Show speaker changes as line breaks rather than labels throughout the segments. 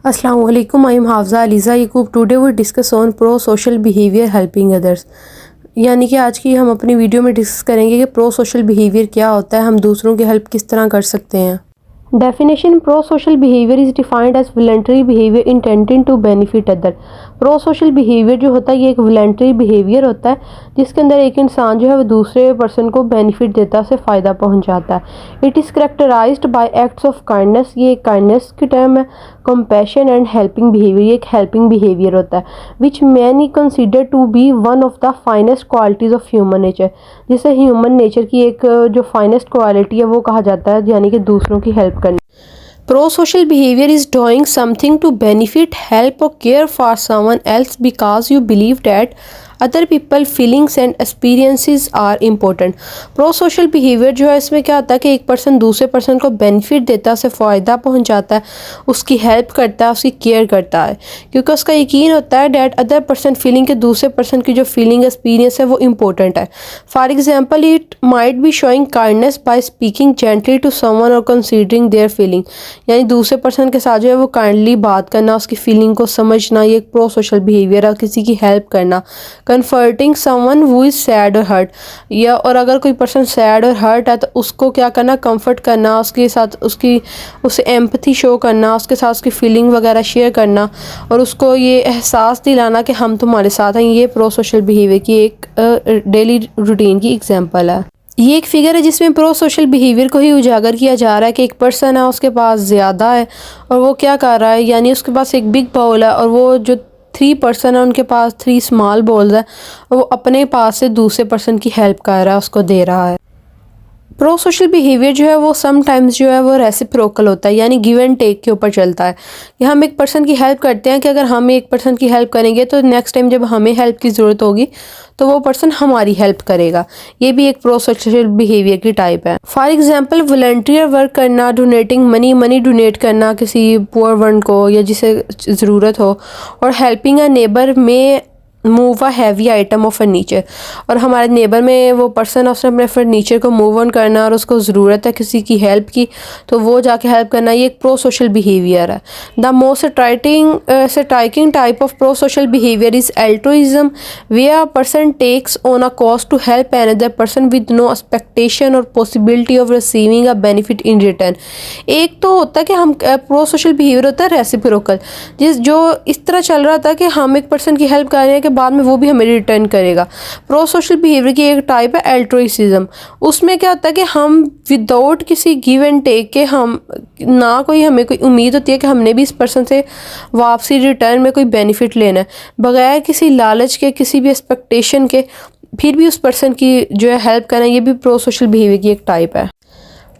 Assalamu alaikum. I am Hafza Aliza Yaqub. Today we discuss on pro-social behavior helping others. यानी कि आज की हम अपनी वीडियो में डिस्कस करेंगे कि प्रो सोशल बिहेवियर क्या होता है, हम दूसरों की हेल्प किस तरह कर सकते हैं। Definition pro social behaviour is defined as voluntary behaviour intending to benefit other. Pro social behaviour जो होता है ये एक वॉलंटरी बिहेवियर होता है जिसके अंदर एक इंसान जो है वो दूसरे पर्सन को बेनिफिट देता है, उसे फ़ायदा पहुंचाता है। It is characterised by acts of kindness, ये एक काइंडनेस की टर्म है। कंपैशन एंड हेल्पिंग बिहेवियर, ये एक हेल्पिंग बिहेवियर होता है which many consider to be one of the finest qualities of human nature, जिसे ह्यूमन नेचर की एक जो फाइनेस्ट क्वालिटी है वो कहा जाता है, यानी कि दूसरों की हेल्प करना। Pro-social behavior is doing something to benefit, help or care for someone else because you believe that other people feelings and experiences are important. Pro social behaviour जो है इसमें क्या होता है कि एक पर्सन दूसरे पर्सन को बेनिफिट देता है, उसे फ़ायदा पहुंचाता है, उसकी हेल्प करता है, उसकी केयर करता है, क्योंकि उसका यकीन होता है डैट अदर पर्सन फीलिंग के दूसरे पर्सन की जो फीलिंग एक्सपीरियंस है वो इम्पोर्टेंट है। For example it might be showing kindness by speaking gently to someone और कंसीडरिंग देयर फीलिंग, यानी दूसरे पर्सन के साथ जो है वो काइंडली बात करना, उसकी फीलिंग को समझना, ये एक प्रो सोशल बिहेवियर है। किसी की हेल्प करना, कन्फर्टिंग समवन हु इज़ सैड और हर्ट, या और अगर कोई पर्सन सैड और हर्ट है तो उसको क्या करना, कंफर्ट करना, उसके साथ उसे एम्पैथी शो करना, उसके साथ उसकी फीलिंग वगैरह शेयर करना और उसको ये एहसास दिलाना कि हम तुम्हारे साथ हैं। ये प्रो सोशल बिहेवियर की एक डेली रूटीन की एग्जांपल है। ये एक फिगर है जिसमें प्रो सोशल बिहेवियर को ही उजागर किया जा रहा है कि एक पर्सन है, उसके पास ज़्यादा है और वो क्या कर रहा है, यानी उसके पास एक बिग बाउल है और वो जो 3 पर्सन है उनके पास 3 स्मॉल बॉल्स है और वो अपने पास से दूसरे पर्सन की हेल्प कर रहा है, उसको दे रहा है। प्रो सोशल बिहेवियर जो है वो समटाइम्स जो है वो रेसिप्रोकल होता है, यानी गिव एंड टेक के ऊपर चलता है कि हम एक पर्सन की हेल्प करते हैं कि अगर हम एक पर्सन की हेल्प करेंगे तो नेक्स्ट टाइम जब हमें हेल्प की ज़रूरत होगी तो वो पर्सन हमारी हेल्प करेगा। ये भी एक प्रो सोशल बिहेवियर की टाइप है। फॉर एग्जांपल वॉलंटियर वर्क करना, डोनेटिंग मनी डोनेट करना किसी पुअर वन को या जिसे ज़रूरत हो, और हेल्पिंग अ नेबर में move a heavy item of furniture, और हमारे नेबर में वो पर्सन है उसने अपने फर्नीचर को मूव ऑन करना और उसको ज़रूरत है किसी की हेल्प की तो वो जाके हेल्प करना, ये एक प्रो सोशल बिहेवियर है। The most striking type of pro social behaviour is altruism, where a person takes on a cost to help another person with no expectation और possibility of receiving a benefit in return. एक तो होता है कि हम pro social behaviour होता है reciprocal, जो इस तरह चल रहा था कि हम एक पर्सन की हेल्प कर रहे हैं बाद में वो भी हमें रिटर्न करेगा। प्रो सोशल बिहेवियर की एक टाइप है एल्ट्रुइसिज्म, उसमें क्या होता है कि हम विदाउट किसी गिव एंड टेक के, हम ना कोई हमें कोई उम्मीद होती है कि हमने भी इस पर्सन से वापसी रिटर्न में कोई बेनिफिट लेना है, बगैर किसी लालच के, किसी भी एक्सपेक्टेशन के, फिर भी उस पर्सन की जो है हेल्प करना, ये भी प्रो सोशल बिहेवियर की एक टाइप है।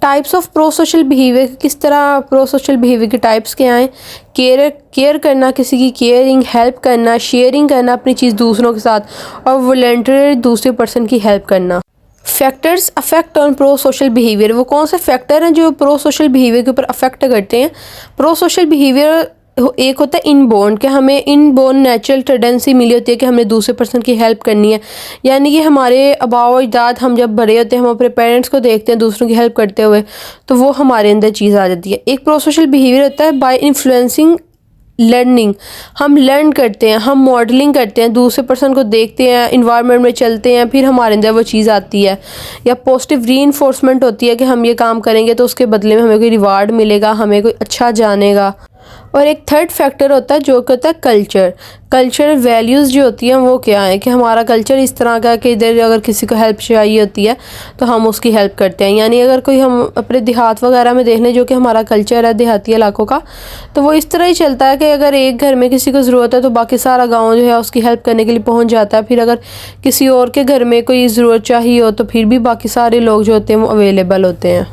Types of pro social behaviour, किस तरह प्रो सोशल बिहेवियर के टाइप्स क्या हैं? केयर करना, किसी की केयरिंग, हेल्प करना, शेयरिंग करना अपनी चीज़ दूसरों के साथ, और वॉलंटरी दूसरे पर्सन की हेल्प करना। Factors affect on pro social behaviour, वो कौन से फैक्टर हैं जो प्रो सोशल बिहेवियर के ऊपर अफेक्ट करते हैं? प्रो सोशल बिहेवियर एक होता है इनबोर्न, कि हमें इनबोर्न नेचुरल टेंडेंसी मिली होती है कि हमने दूसरे पर्सन की हेल्प करनी है, यानी कि हमारे आबाओ अजदाद, हम जब बड़े होते हैं हम अपने पेरेंट्स को देखते हैं दूसरों की हेल्प करते हुए तो वो हमारे अंदर चीज़ आ जाती है। एक प्रो सोशल बिहेवियर होता है बाय इन्फ्लुएंसिंग लर्निंग, हम लर्न करते हैं, हम मॉडलिंग करते हैं, दूसरे पर्सन को देखते हैं, इन्वायरमेंट में चलते हैं, फिर हमारे अंदर वो चीज़ आती है। या पॉजिटिव रीइंफोर्समेंट होती है कि हम ये काम करेंगे तो उसके बदले में हमें कोई रिवार्ड मिलेगा, हमें कोई अच्छा जानेगा। और एक थर्ड फैक्टर होता है जो कि होता है कल्चर वैल्यूज़ जो होती हैं वो क्या है कि हमारा कल्चर इस तरह का है कि इधर अगर किसी को हेल्प चाहिए होती है तो हम उसकी हेल्प करते हैं, यानी अगर कोई हम अपने देहात वगैरह में देख लें जो कि हमारा कल्चर है देहाती इलाकों का, तो वो इस तरह ही चलता है कि अगर एक घर में किसी को ज़रूरत है तो बाकी सारा गाँव जो है उसकी हेल्प करने के लिए पहुँच जाता है, फिर अगर किसी और के घर में कोई ज़रूरत चाहिए हो तो फिर भी बाकी सारे लोग जो होते हैं वो अवेलेबल होते हैं।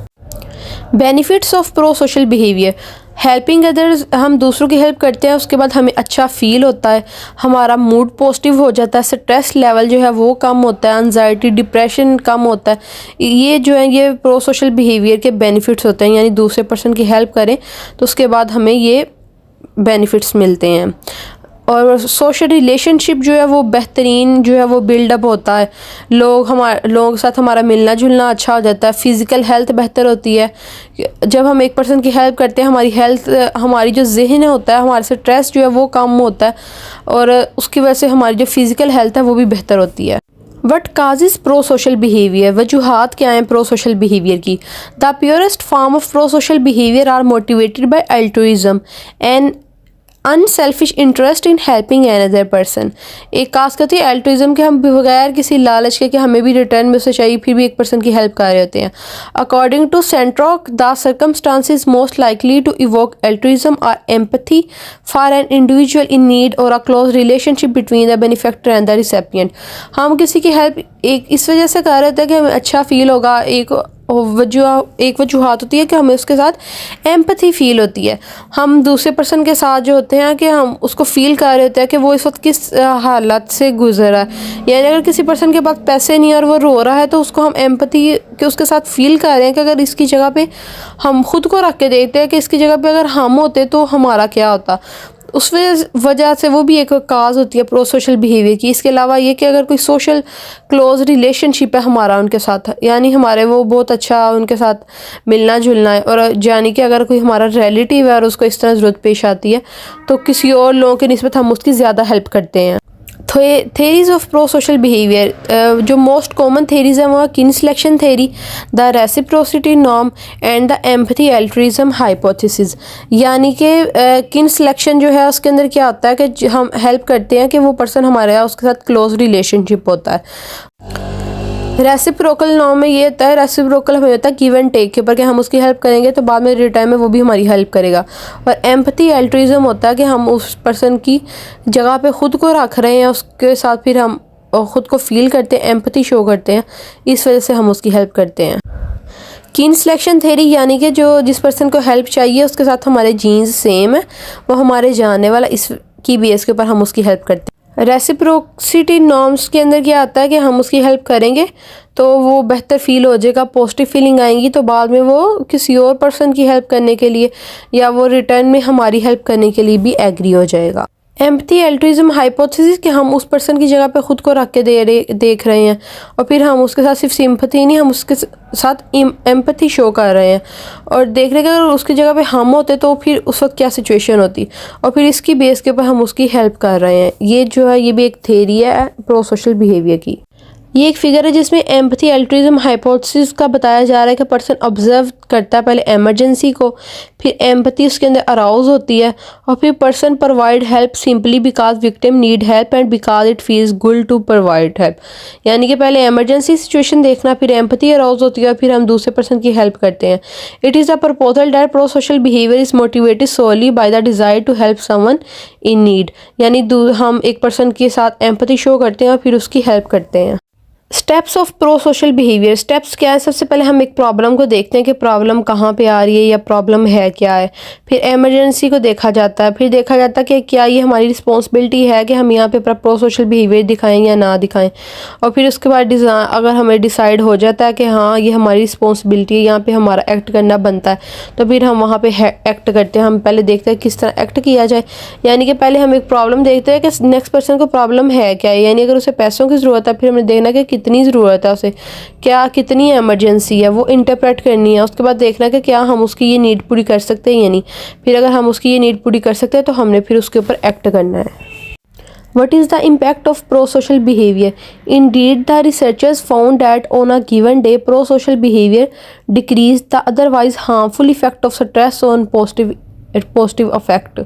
Benefits of pro social behaviour, helping others, हम दूसरों की हेल्प करते हैं उसके बाद हमें अच्छा फील होता है, हमारा मूड पॉजिटिव हो जाता है, स्ट्रेस लेवल जो है वो कम होता है, एंजाइटी डिप्रेशन कम होता है। ये जो है ये प्रो सोशल बिहेवियर के बेनिफिट्स होते हैं, यानी दूसरे पर्सन की हेल्प करें तो उसके बाद हमें ये बेनिफिट्स मिलते हैं। और सोशल रिलेशनशिप जो है वो बेहतरीन जो है वो बिल्डअप होता है, लोगों के साथ हमारा मिलना जुलना अच्छा हो जाता है, फ़िज़िकल हेल्थ बेहतर होती है। जब हम एक पर्सन की हेल्प करते हैं हमारी हेल्थ, हमारी जो जहन होता है, हमारे से स्ट्रेस जो है वो कम होता है और उसकी वजह से हमारी जो फ़िज़िकल हेल्थ है वो भी बेहतर होती है। What causes pro social behaviour, वजूहात क्या हैं प्रो सोशल बिहेवियर की। The purest form of pro social behaviour are motivated by altruism and unselfish interest in helping another person. एक खास करती है एल्ट्रुइज्म के, हम बगैर किसी लालच के कि हमें भी रिटर्न में से चाहिए फिर भी एक पर्सन की हेल्प कर रहे होते हैं। According to Santrock, the circumstances most likely to evoke altruism are empathy for an individual in need और a close relationship between the benefactor and the recipient. हम किसी की हेल्प एक इस वजह से कर रहे होते हैं कि हमें अच्छा फील होगा, एक वजूहात होती है कि हमें उसके साथ एम्पैथी फ़ील होती है। हम दूसरे पर्सन के साथ जो होते हैं कि हम उसको फ़ील कर रहे होते हैं कि वो इस वक्त किस हालत से गुजर रहा है। यानी अगर किसी पर्सन के पास पैसे नहीं है और वो रो रहा है तो उसको हम एम्पैथी के उसके साथ फ़ील कर रहे हैं कि अगर इसकी जगह पे हम खुद को रख के देखते हैं कि इसकी जगह पे अगर हम होते तो हमारा क्या होता। उस वजह से वो भी एक काज होती है प्रो सोशल बिहेवियर की। इसके अलावा ये कि अगर कोई सोशल क्लोज रिलेशनशिप है हमारा उनके साथ, यानी हमारे वो बहुत अच्छा उनके साथ मिलना जुलना है, और यानी कि अगर कोई हमारा रिलेटिव है और उसको इस तरह ज़रूरत पेश आती है तो किसी और लोगों की निस्बत हम उसकी ज़्यादा हेल्प करते हैं। Theories of pro social behaviour, जो मोस्ट कॉमन थेरीज हैं वो किन selection theory, the reciprocity norm and the empathy altruism hypothesis. यानी कि किन सिलेक्शन जो है उसके अंदर क्या होता है कि हम हेल्प करते हैं कि वो पर्सन हमारे यहाँ उसके साथ क्लोज रिलेशनशिप होता है। रेसिप्रोकल नॉर्म में ये होता है, रेसिप्रोकल हमें होता है गिव एंड टेक के ऊपर कि हम उसकी हेल्प करेंगे तो बाद में रिटर्न में वो भी हमारी हेल्प करेगा। और एम्पैथी एल्ट्रुइज्म होता है कि हम उस पर्सन की जगह पे ख़ुद को रख रहे हैं, उसके साथ फिर हम ख़ुद को फील करते हैं, एम्पैथी शो करते हैं, इस वजह से हम उसकी हेल्प करते हैं। किन सिलेक्शन थेरी, यानी कि जो जिस पर्सन को हेल्प चाहिए उसके साथ हमारे जीन्स सेम है, वो हमारे जानने वाला इसकी बेस के ऊपर हम उसकी हेल्प करते हैं। रेसिप्रोसिटी नॉर्म्स के अंदर क्या आता है कि हम उसकी हेल्प करेंगे तो वो बेहतर फील हो जाएगा, पॉजिटिव फीलिंग आएंगी, तो बाद में वो किसी और पर्सन की हेल्प करने के लिए या वो रिटर्न में हमारी हेल्प करने के लिए भी एग्री हो जाएगा। एम्पैथी एल्ट्रुइज्म हाइपोथेसिस कि हम उस पर्सन की जगह पे खुद को रख के देख रहे हैं और फिर हम उसके साथ सिर्फ सिंपैथी नहीं, हम उसके साथ एम्पैथी शो कर रहे हैं और देख रहे हैं कि अगर उसकी जगह पे हम होते तो फिर उस वक्त क्या सिचुएशन होती, और फिर इसकी बेस के ऊपर हम उसकी हेल्प कर रहे हैं। ये जो है ये भी एक थेरी है प्रो सोशल बिहेवियर की। ये एक फिगर है जिसमें एम्पैथी एल्ट्रुइज्म हाइपोथेसिस का बताया जा रहा है कि पर्सन ऑब्जर्व करता है पहले इमरजेंसी को, फिर एम्पैथी उसके अंदर अराउज होती है और फिर person provide help simply because victim need help and because it feels good to provide help. यानी कि पहले इमरजेंसी सिचुएशन देखना, फिर एम्पैथी अराउज होती है, फिर हम दूसरे पर्सन की हेल्प करते हैं। It is a proposal that pro social behaviour is motivated solely by the desire to help someone in need. यानी हम एक पर्सन के साथ एम्पैथी शो करते हैं और फिर उसकी हेल्प करते हैं। Steps of pro social behaviour, steps क्या है? सबसे पहले हम एक प्रॉब्लम को देखते हैं कि प्रॉब्लम कहाँ पे आ रही है या प्रॉब्लम है क्या है, फिर इमरजेंसी को देखा जाता है, फिर देखा जाता है कि क्या ये हमारी रिस्पॉन्सिबिलिटी है कि हम यहाँ पे अपना प्रो सोशल बिहेवियर दिखाएं या ना दिखाएं, और फिर उसके बाद अगर हमें डिसाइड हो जाता है कि हाँ ये हमारी रिस्पॉन्सिबिलिटी है, यहाँ पे हमारा एक्ट करना बनता है, तो फिर हम वहाँ पे एक्ट करते हैं। हम पहले देखते हैं किस तरह एक्ट किया जाए, यानी कि पहले हम एक प्रॉब्लम देखते हैं कि नेक्स्ट पर्सन को प्रॉब्लम है क्या, यानी अगर उसे पैसों की ज़रूरत है फिर हमें देखना कि कितनी ज़रूरत है उसे, क्या कितनी इमरजेंसी है, वो इंटरप्रेट करनी है। उसके बाद देखना कि क्या हम उसकी ये नीड पूरी कर सकते हैं या नहीं, फिर अगर हम उसकी ये नीड पूरी कर सकते हैं तो हमने फिर उसके ऊपर एक्ट करना है। What is the impact of pro-social behavior? Indeed, the researchers found that on a given day, pro-social behavior decreased the otherwise harmful effect of stress on positive affect.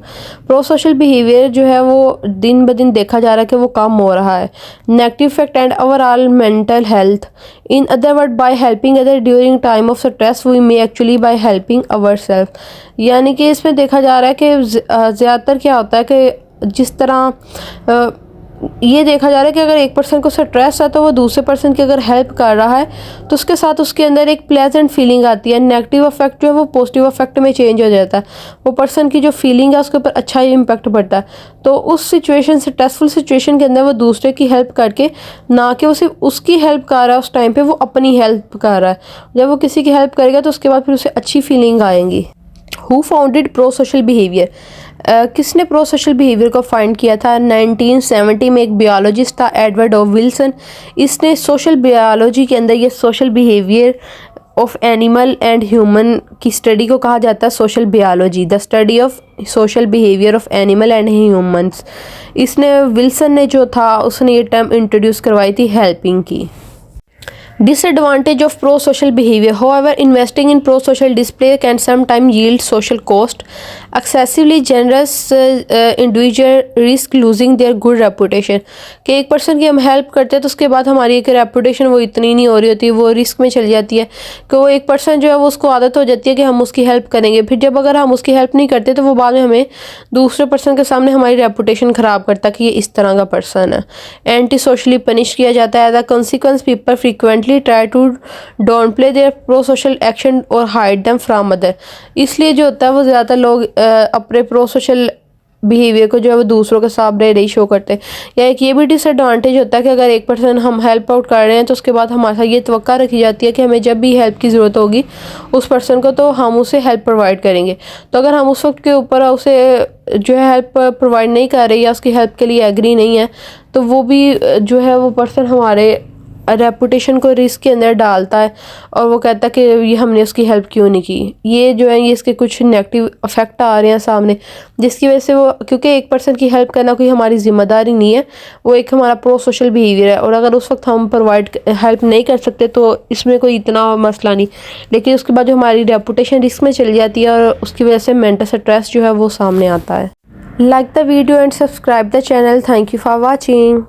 Pro social behaviour जो है वो दिन ब दिन देखा जा रहा है कि वो कम हो रहा है। Negative effect and overall mental health. In other word, by helping other during time of stress we may actually by helping our self. यानी कि इसमें देखा जा रहा है कि ज़्यादातर क्या होता है कि जिस तरह ये देखा जा रहा है कि अगर एक पर्सन को स्ट्रेस है तो वो दूसरे पर्सन की अगर हेल्प कर रहा है तो उसके साथ उसके अंदर एक प्लेजेंट फीलिंग आती है। नेगेटिव अफेक्ट जो है वो पॉजिटिव अफेक्ट में चेंज हो जाता है, वो पर्सन की जो फीलिंग है उसके ऊपर अच्छा इम्पैक्ट पड़ता है। तो उस सिचुएशन, स्ट्रेसफुल सिचुएशन के अंदर वो दूसरे की हेल्प करके, ना कि वो सिर्फ उसकी हेल्प कर रहा है उस टाइम पर, वो अपनी हेल्प कर रहा है। जब वो किसी की हेल्प करेगा तो उसके बाद फिर उसे अच्छी फीलिंग आएंगी। Who founded pro-social behavior? किसने प्रो सोशल बिहेवियर को फाइंड किया था? 1970 में एक बायोलॉजिस्ट था एडवर्ड ओ विल्सन। इसने सोशल बायोलॉजी के अंदर ये social behaviour of animal and human की स्टडी को कहा जाता है social biology, the study of social behaviour of animal and humans. इसने विल्सन ने जो था उसने ये टर्म इंट्रोड्यूस करवाई थी हेल्पिंग की। Disadvantage of pro-social behavior. However, investing in pro-social display can sometimes yield social cost. Excessively generous individual risk losing their good reputation. कि एक पर्सन की हम हेल्प करते हैं तो उसके बाद हमारी एक रेपुटेशन वो इतनी नहीं हो रही होती, वो रिस्क में चली जाती है कि वो एक पर्सन जो है वो उसको आदत हो जाती है कि हम उसकी हेल्प करेंगे, फिर जब अगर हम उसकी हेल्प नहीं करते तो वो बाद में हमें दूसरे पर्सन के सामने हमारी रेपुटेशन ख़राब करता कि ये इस तरह का पर्सन है। एंटी सोशली पनिश किया जाता है। As a consequence people frequently try to downplay their pro-social action or hide them from other। इसलिए जो होता है वो ज़्यादातर लोग अपने pro-social बिहेवियर को जो है वो दूसरों के सामने नहीं शो करते। या एक ये भी डिसएडवांटेज होता है कि अगर एक पर्सन हम हेल्प आउट कर रहे हैं तो उसके बाद हमारे साथ ये तवक्का रखी जाती है कि हमें जब भी हेल्प की ज़रूरत होगी उस पर्सन को तो हम उसे हेल्प प्रोवाइड करेंगे। तो अगर हम उस वक्त के ऊपर उसे जो है हेल्प प्रोवाइड नहीं कर रहे या उसकी हेल्प के लिए एग्री नहीं है तो वो भी जो है वो पर्सन हमारे रेपुटेशन को रिस्क के अंदर डालता है और वो कहता है कि ये हमने उसकी हेल्प क्यों नहीं की। ये जो है ये इसके कुछ नेगेटिव इफेक्ट आ रहे हैं सामने, जिसकी वजह से वो, क्योंकि एक पर्सन की हेल्प करना कोई हमारी ज़िम्मेदारी नहीं है, वो एक हमारा प्रो सोशल बिहेवियर है। और अगर उस वक्त हम प्रोवाइड हेल्प नहीं कर सकते तो इसमें कोई इतना मसला नहीं, लेकिन उसके बाद जो हमारी रेपुटेशन रिस्क में चली जाती है और उसकी वजह से मेंटल स्ट्रेस जो है वो सामने आता है। Like the video and subscribe the channel. Thank you for watching.